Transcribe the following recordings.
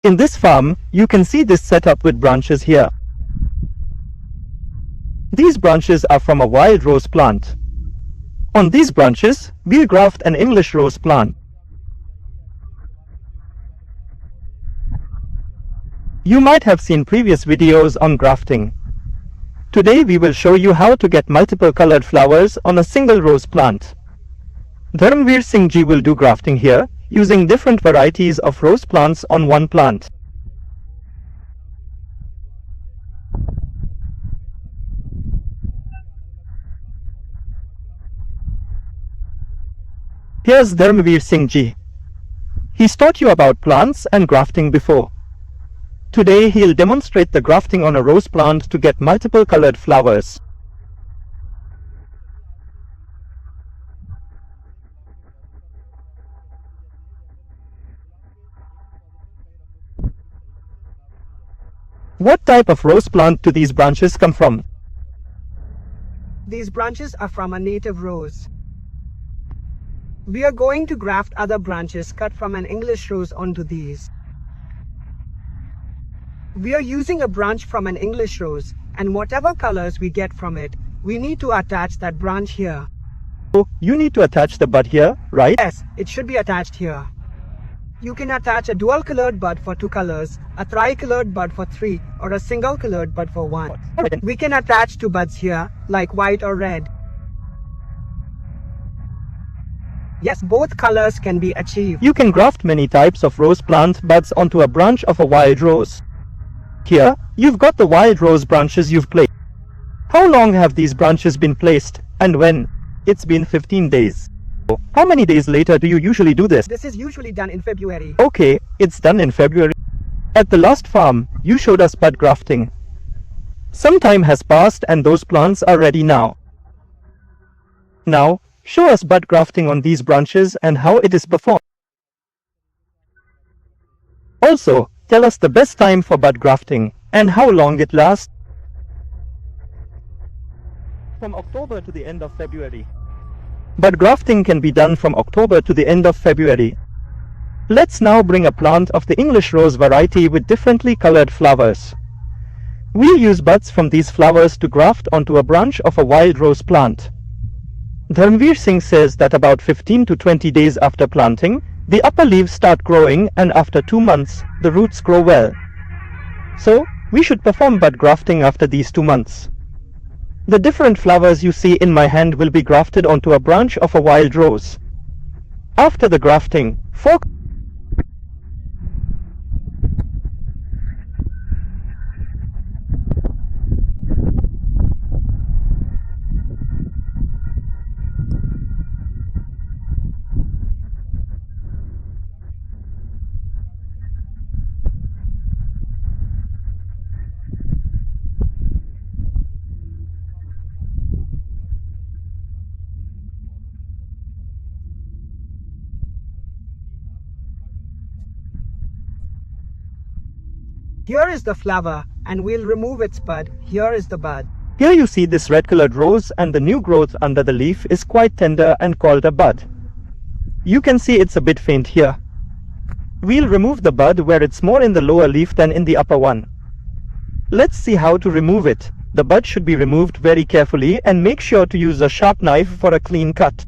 In this farm, you can see this setup with branches here. These branches are from a wild rose plant. On these branches, we'll graft an English rose plant. You might have seen previous videos on grafting. Today we will show you how to get multiple colored flowers on a single rose plant. Dharmveer Singh ji will do grafting here, using different varieties of rose plants on one plant. Here's Dharmveer Singh ji. He's taught you about plants and grafting before. Today he'll demonstrate the grafting on a rose plant to get multiple colored flowers. What type of rose plant do these branches come from? These branches are from a native rose. We are going to graft other branches cut from an English rose onto these. We are using a branch from an English rose, and whatever colors we get from it, we need to attach that branch here. So, you need to attach the bud here, right? Yes, it should be attached here. You can attach a dual colored bud for 2 colors, a tri-colored bud for 3, or a single colored bud for 1. We can attach 2 buds here, like white or red. Yes, both colors can be achieved. You can graft many types of rose plant buds onto a branch of a wild rose. Here, you've got the wild rose branches you've placed. How long have these branches been placed, and when? It's been 15 days. How many days later do you usually do this? This is usually done in February. Okay, it's done in February. At the last farm, you showed us bud grafting. Some time has passed and those plants are ready now. Now, show us bud grafting on these branches and how it is performed. Also, tell us the best time for bud grafting and how long it lasts. From October to the end of February. Bud grafting can be done from October to the end of February. Let's now bring a plant of the English rose variety with differently colored flowers. We'll use buds from these flowers to graft onto a branch of a wild rose plant. Dharmveer Singh says that about 15 to 20 days after planting, the upper leaves start growing, and after 2 months, the roots grow well. So, we should perform bud grafting after these 2 months. The different flowers you see in my hand will be grafted onto a branch of a wild rose. After the grafting, 4 Here is the flower, and we'll remove its bud. Here is the bud. Here you see this red colored rose, and the new growth under the leaf is quite tender and called a bud. You can see it's a bit faint here. We'll remove the bud where it's more in the lower leaf than in the upper one. Let's see how to remove it. The bud should be removed very carefully and make sure to use a sharp knife for a clean cut.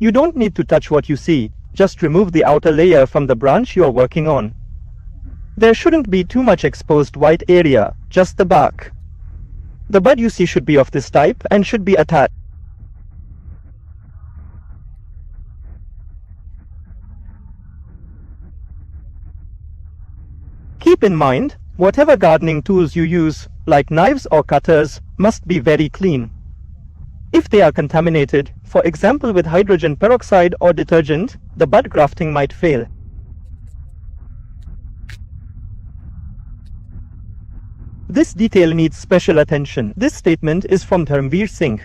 You don't need to touch what you see, just remove the outer layer from the branch you are working on. There shouldn't be too much exposed white area, just the bark. The bud you see should be of this type and should be attached. Keep in mind, whatever gardening tools you use, like knives or cutters, must be very clean. If they are contaminated, for example with hydrogen peroxide or detergent, the bud grafting might fail. This detail needs special attention. This statement is from Dharmveer Singh.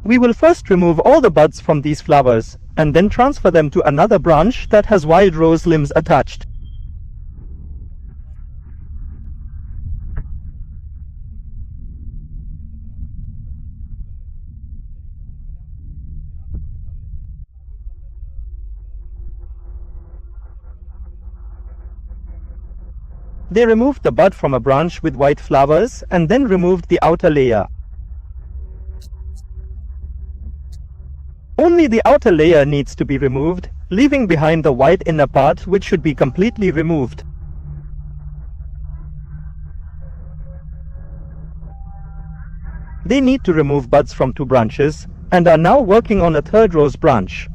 We will first remove all the buds from these flowers and then transfer them to another branch that has wild rose limbs attached. They removed the bud from a branch with white flowers and then removed the outer layer. Only the outer layer needs to be removed, leaving behind the white inner part, which should be completely removed. They need to remove buds from 2 branches and are now working on a 3rd rose branch.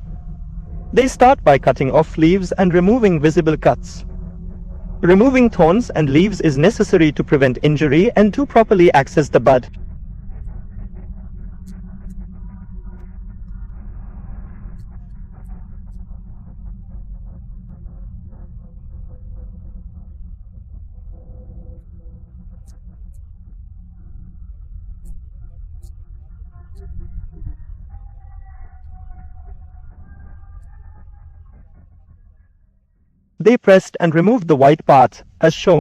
They start by cutting off leaves and removing visible cuts. Removing thorns and leaves is necessary to prevent injury and to properly access the bud. They pressed and removed the white part, as shown.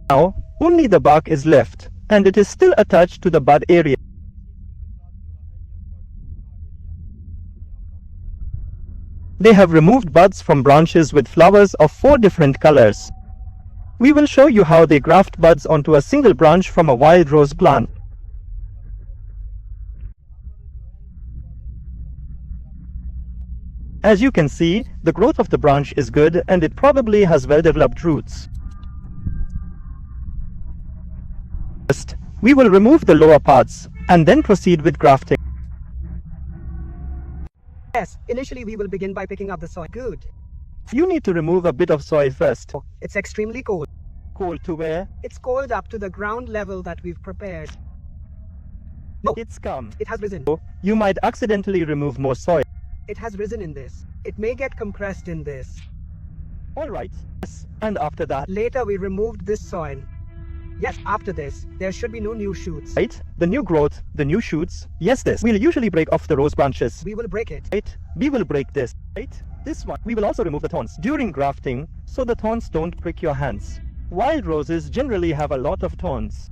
Now, only the bark is left, and it is still attached to the bud area. They have removed buds from branches with flowers of 4 different colors. We will show you how they graft buds onto a single branch from a wild rose plant. As you can see, the growth of the branch is good and it probably has well-developed roots. First, we will remove the lower parts and then proceed with grafting. Yes, initially we will begin by picking up the soil. Good. You need to remove a bit of soil first. It's extremely cold. Cold to where? It's cold up to the ground level that we've prepared. No, It's calm. it has risen. You might accidentally remove more soil. It has risen in this. It may get compressed in this. Alright. Yes. And after that, Later we removed this soil. Yes, after this, there should be no new shoots. right? The new growth, the new shoots. Yes, this. We'll usually break off the rose branches. We will break it. Right? We will break this. Right? This one. We will also remove the thorns during grafting so the thorns don't prick your hands. Wild roses generally have a lot of thorns.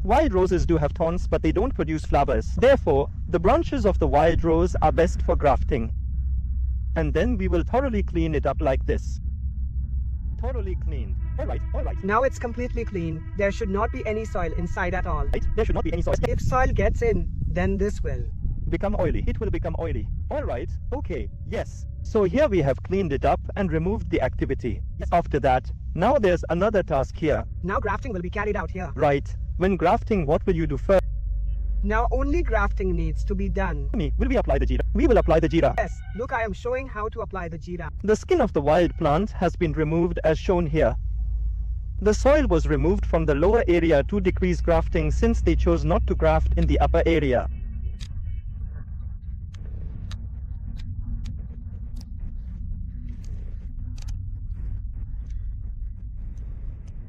Wild roses do have thorns, but they don't produce flowers. Therefore, the branches of the wild rose are best for grafting. And then we will thoroughly clean it up like this. Thoroughly clean. Alright. Now it's completely clean. There should not be any soil inside at all. Right? There should not be any soil. If soil gets in, then this will. Become oily. It will become oily. Alright. Okay. Yes. So here we have cleaned it up and removed the activity. After that, now there's another task here. Now grafting will be carried out here. Right. When grafting, what will you do first? Now only grafting needs to be done. Will we apply the jeera? We will apply the jeera. Yes, look, I am showing how to apply the jeera. The skin of the wild plant has been removed as shown here. The soil was removed from the lower area to decrease grafting since they chose not to graft in the upper area.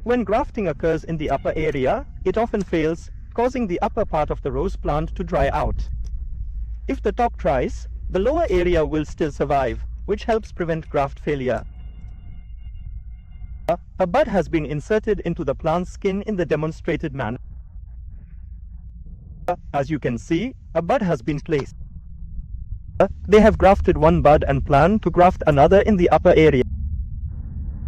When grafting occurs in the upper area, it often fails, causing the upper part of the rose plant to dry out. If the top dries, the lower area will still survive, which helps prevent graft failure. A bud has been inserted into the plant's skin in the demonstrated manner. As you can see, a bud has been placed. They have grafted one bud and plan to graft another in the upper area.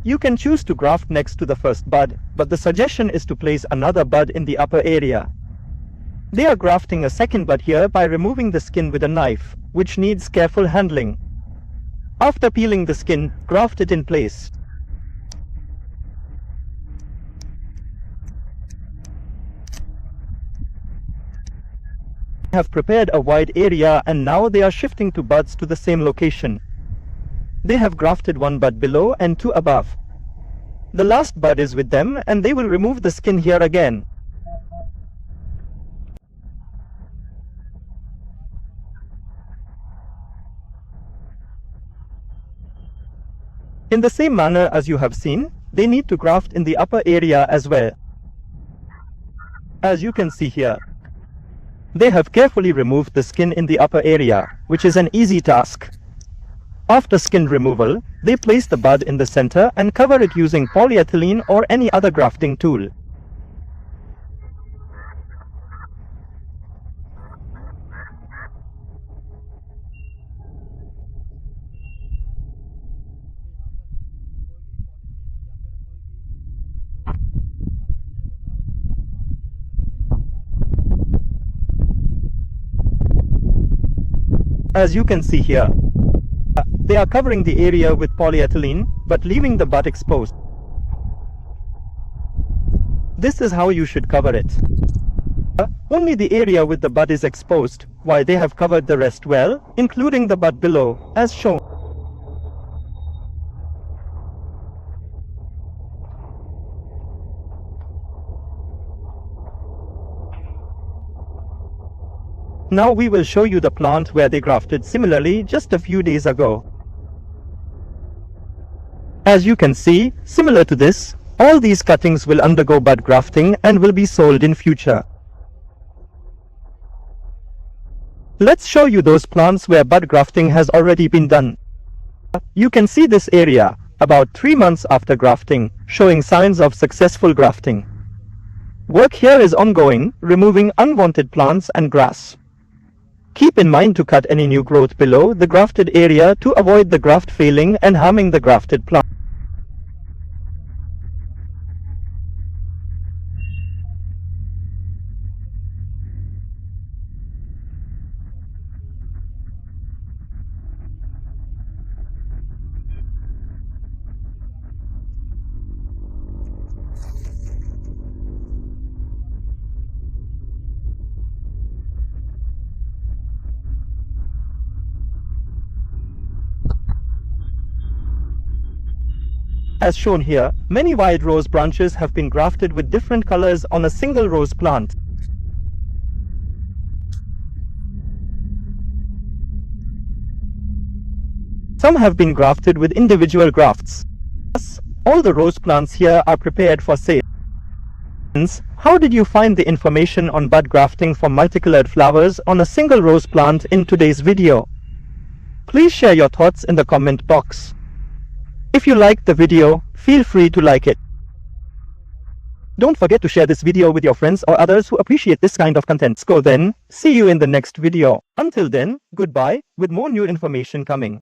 You can choose to graft next to the first bud, but the suggestion is to place another bud in the upper area. They are grafting a second bud here by removing the skin with a knife, which needs careful handling. After peeling the skin, graft it in place. They have prepared a wide area and now they are shifting to buds to the same location. They have grafted one bud below and two above. The last bud is with them and they will remove the skin here again. In the same manner as you have seen, they need to graft in the upper area as well. As you can see here, they have carefully removed the skin in the upper area, which is an easy task. After skin removal, they place the bud in the center and cover it using polyethylene or any other grafting tool. As you can see here, they are covering the area with polyethylene but leaving the bud exposed. This is how you should cover it. Only the area with the bud is exposed, while they have covered the rest well, including the bud below, as shown. Now we will show you the plant where they grafted similarly just a few days ago. As you can see, similar to this, all these cuttings will undergo bud grafting and will be sold in future. Let's show you those plants where bud grafting has already been done. You can see this area, about 3 months after grafting, showing signs of successful grafting. Work here is ongoing, removing unwanted plants and grass. Keep in mind to cut any new growth below the grafted area to avoid the graft failing and harming the grafted plant. As shown here, many wide rose branches have been grafted with different colors on a single rose plant. Some have been grafted with individual grafts. Thus, all the rose plants here are prepared for sale. How did you find the information on bud grafting for multicolored flowers on a single rose plant in today's video? Please share your thoughts in the comment box. If you liked the video, feel free to like it. Don't forget to share this video with your friends or others who appreciate this kind of content. So then, see you in the next video. Until then, goodbye, with more new information coming.